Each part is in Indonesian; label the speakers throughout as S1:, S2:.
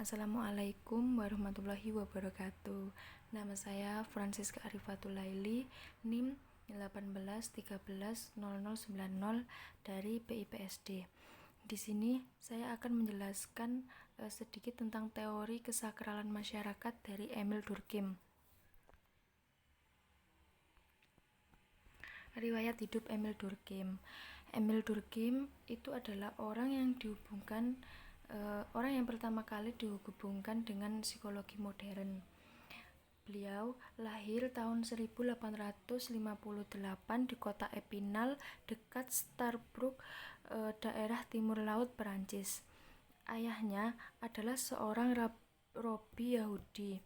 S1: Assalamualaikum warahmatullahi wabarakatuh. Nama saya Francisca Arifatul Laili, NIM 18130090 dari PIPSD. Di sini saya akan menjelaskan sedikit tentang teori kesakralan masyarakat dari Emil Durkheim. Riwayat hidup Emil Durkheim. Emil Durkheim itu adalah orang yang pertama kali dihubungkan dengan psikologi modern. Beliau lahir tahun 1858 di kota Epinal dekat Starbuck, daerah timur laut Perancis. Ayahnya adalah seorang Robi Yahudi,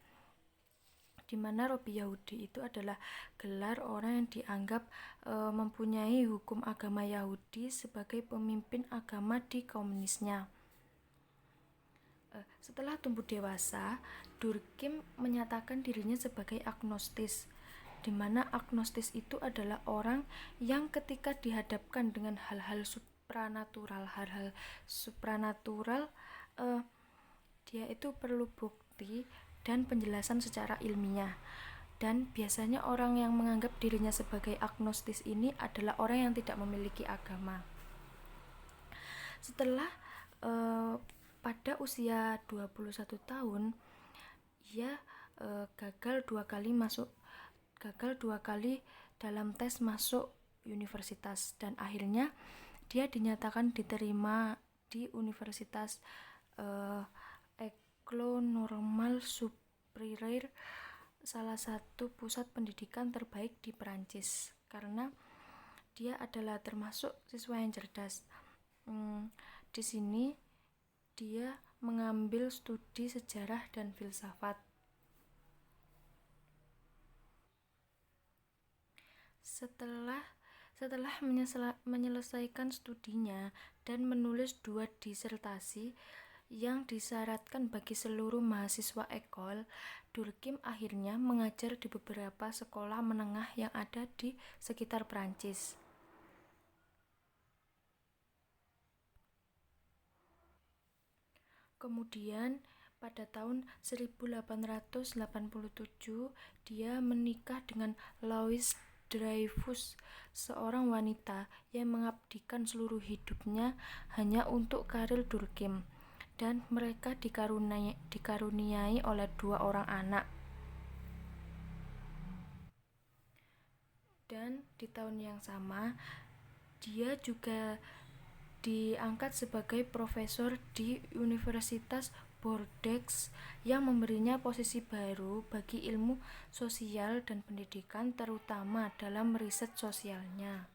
S1: di mana Robi Yahudi itu adalah gelar orang yang dianggap mempunyai hukum agama Yahudi sebagai pemimpin agama di komunisnya. Setelah tumbuh dewasa, Durkheim menyatakan dirinya sebagai agnostis, di mana agnostis itu adalah orang yang ketika dihadapkan dengan hal-hal supranatural, dia itu perlu bukti dan penjelasan secara ilmiah. Dan biasanya orang yang menganggap dirinya sebagai agnostis ini adalah orang yang tidak memiliki agama. Setelah pada usia 21 tahun, ia gagal dua kali dalam tes masuk universitas, dan akhirnya dia dinyatakan diterima di Universitas École Normale Supérieure, salah satu pusat pendidikan terbaik di Perancis, karena dia adalah termasuk siswa yang cerdas. Di sini dia mengambil studi sejarah dan filsafat. Setelah menyelesaikan studinya dan menulis 2 disertasi yang disyaratkan bagi seluruh mahasiswa ekol, Durkheim akhirnya mengajar di beberapa sekolah menengah yang ada di sekitar Perancis. Kemudian pada tahun 1887 dia menikah dengan Louise Dreyfus, seorang wanita yang mengabdikan seluruh hidupnya hanya untuk karir Durkheim, dan mereka dikaruniai oleh 2 orang anak. Dan di tahun yang sama dia juga diangkat sebagai profesor di Universitas Bordeaux yang memberinya posisi baru bagi ilmu sosial dan pendidikan, terutama dalam riset sosialnya.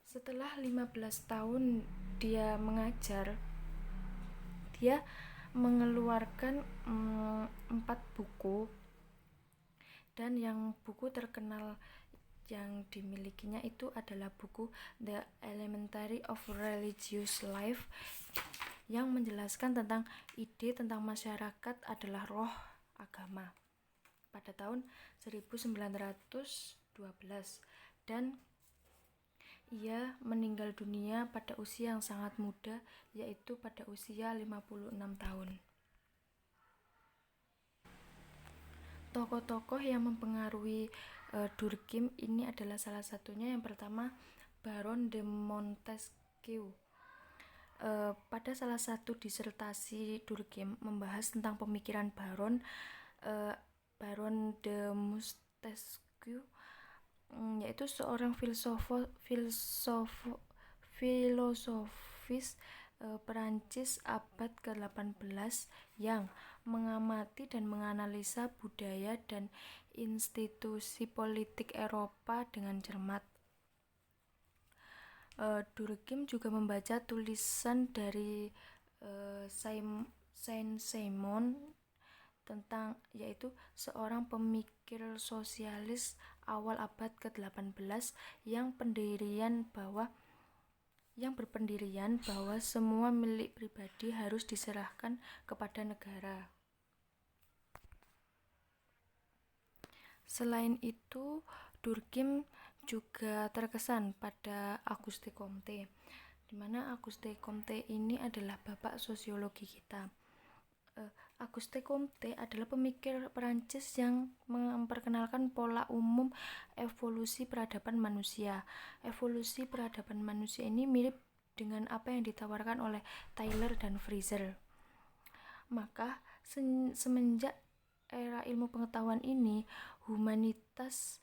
S1: Setelah 15 tahun dia mengajar, dia mengeluarkan 4 buku, dan yang buku terkenal yang dimilikinya itu adalah buku The Elementary of Religious Life, yang menjelaskan tentang ide tentang masyarakat adalah roh agama pada tahun 1912, dan ia meninggal dunia pada usia yang sangat muda, yaitu pada usia 56 tahun. Tokoh-tokoh yang mempengaruhi Durkheim ini adalah salah satunya yang pertama Baron de Montesquieu. Pada salah satu disertasi Durkheim membahas tentang pemikiran Baron de Montesquieu, yaitu seorang filosofis Perancis abad ke-18 yang mengamati dan menganalisa budaya dan institusi politik Eropa dengan cermat. Durkheim juga membaca tulisan dari Saint-Simon yaitu seorang pemikir sosialis awal abad ke-18 yang berpendirian bahwa semua milik pribadi harus diserahkan kepada negara. Selain itu, Durkheim juga terkesan pada Auguste Comte, di mana Auguste Comte ini adalah bapak sosiologi kita. Auguste Comte adalah pemikir Perancis yang memperkenalkan pola umum evolusi peradaban manusia. Evolusi peradaban manusia ini mirip dengan apa yang ditawarkan oleh Taylor dan Fraser. Maka semenjak era ilmu pengetahuan ini, humanitas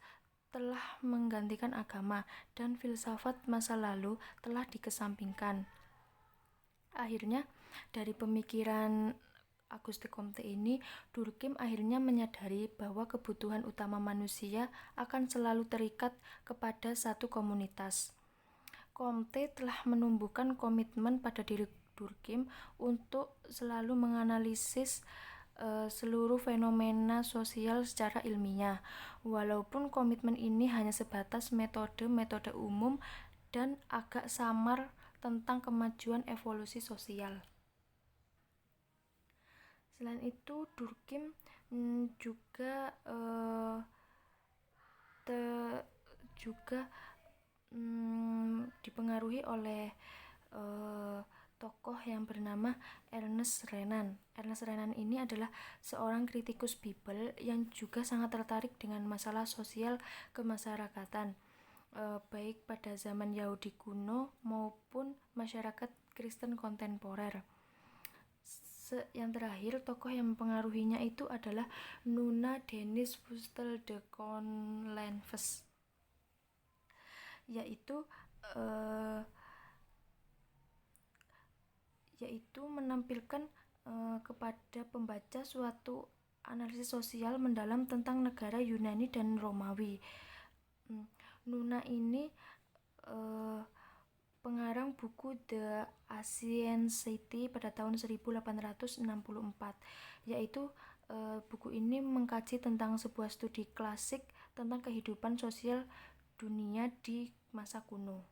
S1: telah menggantikan agama dan filsafat masa lalu telah dikesampingkan. Akhirnya, dari pemikiran Auguste Comte ini, Durkheim akhirnya menyadari bahwa kebutuhan utama manusia akan selalu terikat kepada satu komunitas. Comte telah menumbuhkan komitmen pada diri Durkheim untuk selalu menganalisis seluruh fenomena sosial secara ilmiah, walaupun komitmen ini hanya sebatas metode-metode umum dan agak samar tentang kemajuan evolusi sosial. Selain itu, Durkheim juga dipengaruhi oleh tokoh yang bernama Ernest Renan. Ernest Renan ini adalah seorang kritikus Bible yang juga sangat tertarik dengan masalah sosial kemasyarakatan, baik pada zaman Yahudi kuno maupun masyarakat Kristen kontemporer. Yang terakhir, tokoh yang mempengaruhinya itu adalah Nuna Denise Fustel de Coulanges, yaitu menampilkan kepada pembaca suatu analisis sosial mendalam tentang negara Yunani dan Romawi. Nuna ini pengarang buku The Ancient City pada tahun 1864, yaitu buku ini mengkaji tentang sebuah studi klasik tentang kehidupan sosial dunia di masa kuno.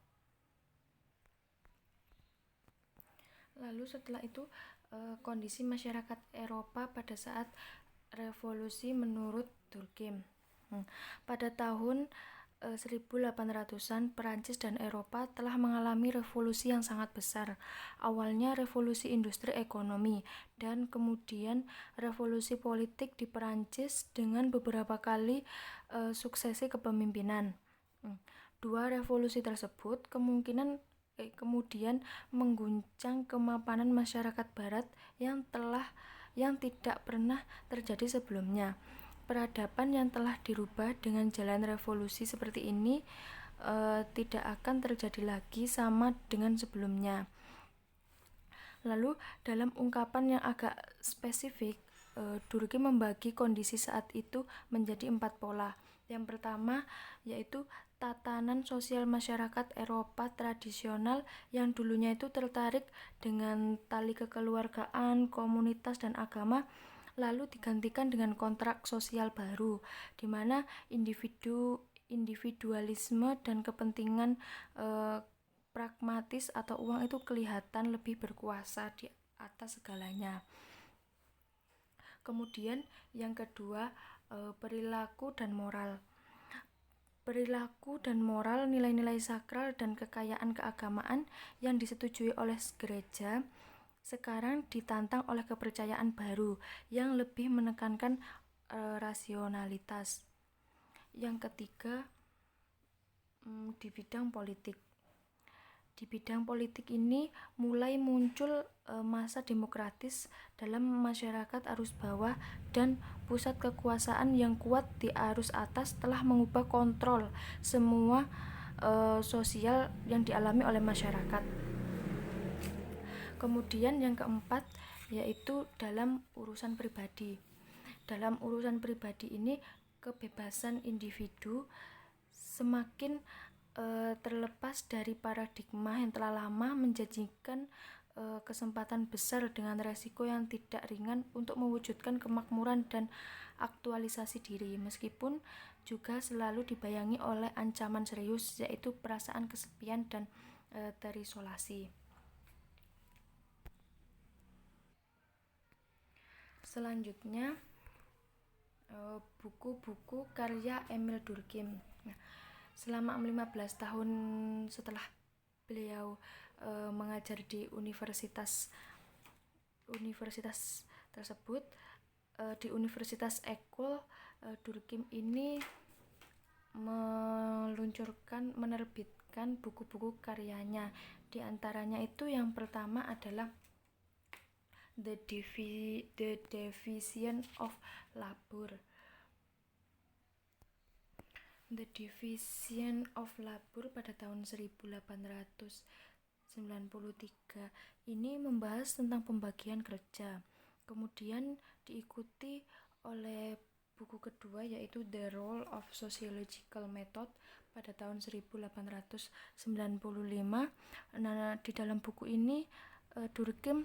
S1: Lalu setelah itu, kondisi masyarakat Eropa pada saat revolusi menurut Durkheim. Pada tahun 1800-an, Perancis dan Eropa telah mengalami revolusi yang sangat besar. Awalnya revolusi industri ekonomi, dan kemudian revolusi politik di Perancis dengan beberapa kali suksesi kepemimpinan. Dua revolusi tersebut kemudian mengguncang kemapanan masyarakat Barat yang tidak pernah terjadi sebelumnya. Peradaban yang telah dirubah dengan jalan revolusi seperti ini tidak akan terjadi lagi sama dengan sebelumnya. Lalu dalam ungkapan yang agak spesifik, Durkheim membagi kondisi saat itu menjadi 4 pola. Yang pertama yaitu tatanan sosial masyarakat Eropa tradisional yang dulunya itu tertarik dengan tali kekeluargaan, komunitas, dan agama, lalu digantikan dengan kontrak sosial baru, di mana individualisme dan kepentingan pragmatis atau uang itu kelihatan lebih berkuasa di atas segalanya. Kemudian yang kedua, perilaku dan moral. Perilaku dan moral, nilai-nilai sakral dan kekayaan keagamaan yang disetujui oleh gereja sekarang ditantang oleh kepercayaan baru yang lebih menekankan rasionalitas. Yang ketiga, di bidang politik. Di bidang politik ini mulai muncul masa demokratis dalam masyarakat arus bawah, dan pusat kekuasaan yang kuat di arus atas telah mengubah kontrol semua sosial yang dialami oleh masyarakat. Kemudian yang keempat yaitu dalam urusan pribadi. Dalam urusan pribadi ini, kebebasan individu semakin terlepas dari paradigma yang telah lama menjanjikan kesempatan besar dengan resiko yang tidak ringan untuk mewujudkan kemakmuran dan aktualisasi diri, meskipun juga selalu dibayangi oleh ancaman serius, yaitu perasaan kesepian dan terisolasi. Selanjutnya, buku-buku karya Emile Durkheim. Selama 15 tahun setelah beliau mengajar di universitas tersebut. Di Universitas École Durkheim ini menerbitkan buku-buku karyanya. Di antaranya itu yang pertama adalah The Division of Labor. The Division of Labor pada tahun 1893 ini membahas tentang pembagian kerja. Kemudian diikuti oleh buku kedua yaitu The Role of Sociological Method pada tahun 1895. Nah, di dalam buku ini Durkheim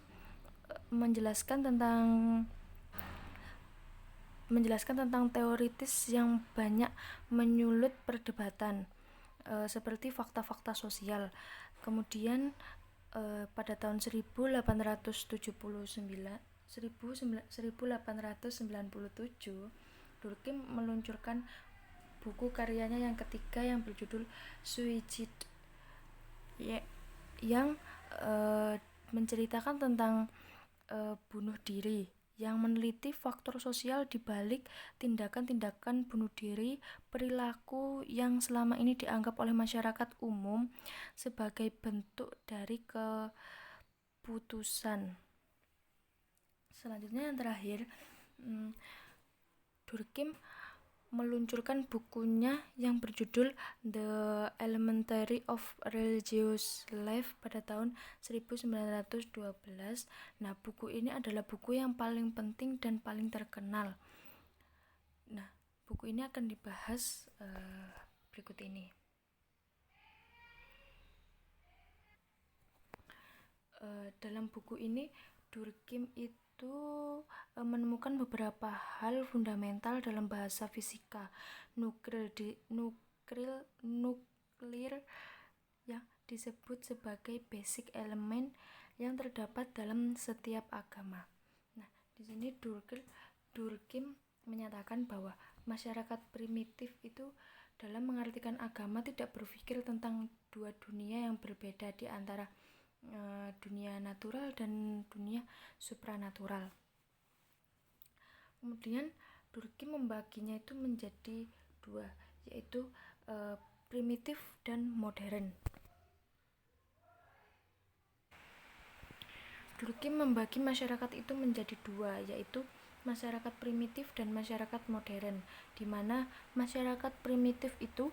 S1: menjelaskan tentang teoritis yang banyak menyulut perdebatan seperti fakta-fakta sosial. Kemudian pada tahun 1897 Durkheim meluncurkan buku karyanya yang ketiga yang berjudul Suicide, yang menceritakan tentang bunuh diri, yang meneliti faktor sosial di balik tindakan-tindakan bunuh diri, perilaku yang selama ini dianggap oleh masyarakat umum sebagai bentuk dari keputusan. Selanjutnya yang terakhir, Durkheim meluncurkan bukunya yang berjudul The Elementary of Religious Life pada tahun 1912. Nah, buku ini adalah buku yang paling penting dan paling terkenal. Nah, buku ini akan dibahas berikut ini. Dalam buku ini Durkheim itu menemukan beberapa hal fundamental dalam bahasa fisika nuklir yang disebut sebagai basic element yang terdapat dalam setiap agama. Nah, di sini Durkheim menyatakan bahwa masyarakat primitif itu dalam mengartikan agama tidak berpikir tentang dua dunia yang berbeda di antara dunia natural dan dunia supranatural. Kemudian Durkheim membaginya itu menjadi dua, yaitu primitif dan modern. Durkheim membagi masyarakat itu menjadi dua, yaitu masyarakat primitif dan masyarakat modern, di mana masyarakat primitif itu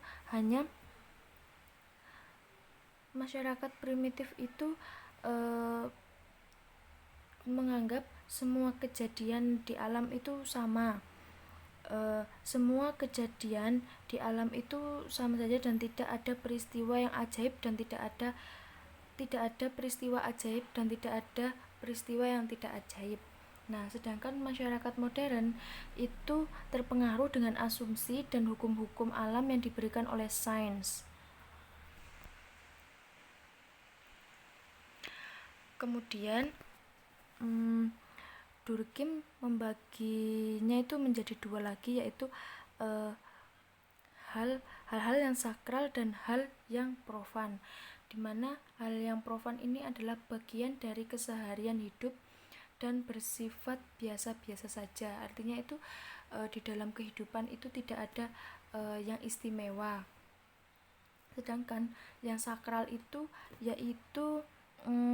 S1: menganggap semua kejadian di alam itu sama. Semua kejadian di alam itu sama saja dan tidak ada peristiwa yang ajaib dan tidak ada peristiwa ajaib dan tidak ada peristiwa yang tidak ajaib. Nah, sedangkan masyarakat modern itu terpengaruh dengan asumsi dan hukum-hukum alam yang diberikan oleh sains. Kemudian Durkheim membaginya itu menjadi dua lagi, yaitu hal-hal yang sakral dan hal yang profan, di mana hal yang profan ini adalah bagian dari keseharian hidup dan bersifat biasa-biasa saja. Artinya itu di dalam kehidupan itu tidak ada yang istimewa. Sedangkan yang sakral itu yaitu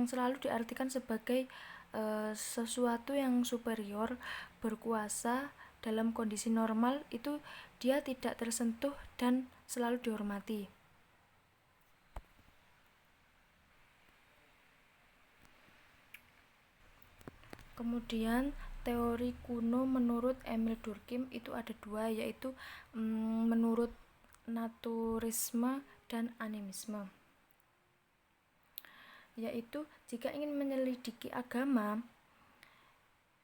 S1: selalu diartikan sebagai sesuatu yang superior, berkuasa. Dalam kondisi normal itu dia tidak tersentuh dan selalu dihormati. Kemudian teori kuno menurut Emil Durkheim itu ada dua, yaitu menurut naturisme dan animisme. Yaitu jika ingin menyelidiki agama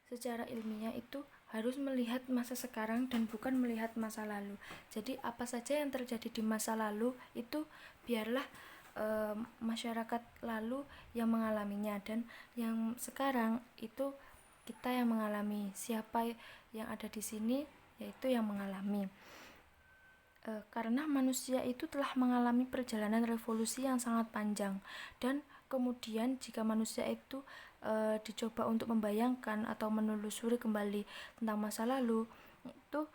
S1: secara ilmiah itu harus melihat masa sekarang dan bukan melihat masa lalu. Jadi apa saja yang terjadi di masa lalu itu biarlah masyarakat lalu yang mengalaminya, dan yang sekarang itu kita yang mengalami. Siapa yang ada di sini yaitu yang mengalami. Karena manusia itu telah mengalami perjalanan revolusi yang sangat panjang, dan Kemudian jika manusia itu dicoba untuk membayangkan atau menelusuri kembali tentang masa lalu, itu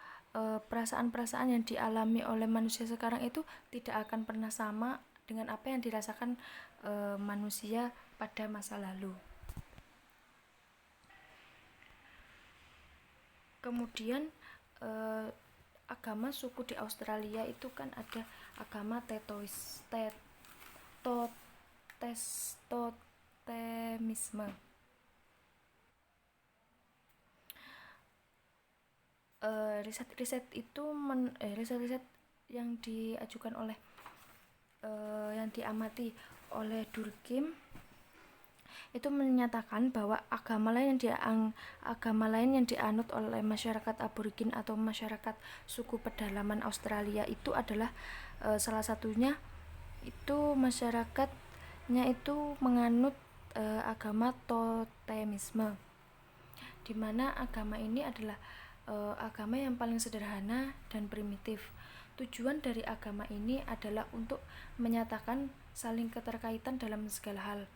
S1: perasaan-perasaan yang dialami oleh manusia sekarang itu tidak akan pernah sama dengan apa yang dirasakan manusia pada masa lalu. Kemudian agama suku di Australia itu kan ada agama totemisme. Riset-riset yang diajukan oleh yang diamati oleh Durkheim itu menyatakan bahwa agama lain yang dianut oleh masyarakat aborigin atau masyarakat suku pedalaman Australia itu adalah salah satunya itu masyarakatnya itu menganut agama totemisme, di mana agama ini adalah agama yang paling sederhana dan primitif. Tujuan dari agama ini adalah untuk menyatakan saling keterkaitan dalam segala hal,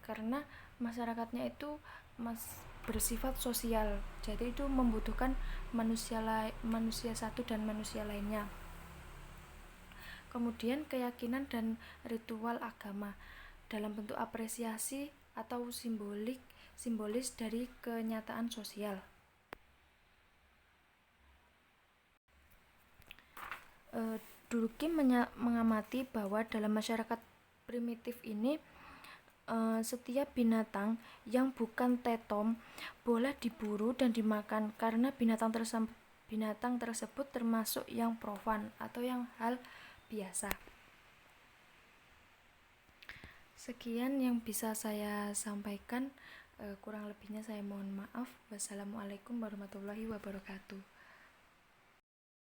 S1: karena masyarakatnya itu bersifat sosial, jadi itu membutuhkan manusia satu dan manusia lainnya. Kemudian keyakinan dan ritual agama dalam bentuk apresiasi atau simbolis dari kenyataan sosial. Durkheim mengamati bahwa dalam masyarakat primitif ini setiap binatang yang bukan tetom boleh diburu dan dimakan karena binatang tersebut termasuk yang profan atau yang hal biasa. Sekian yang bisa saya sampaikan, kurang lebihnya saya mohon maaf. Wassalamualaikum warahmatullahi wabarakatuh.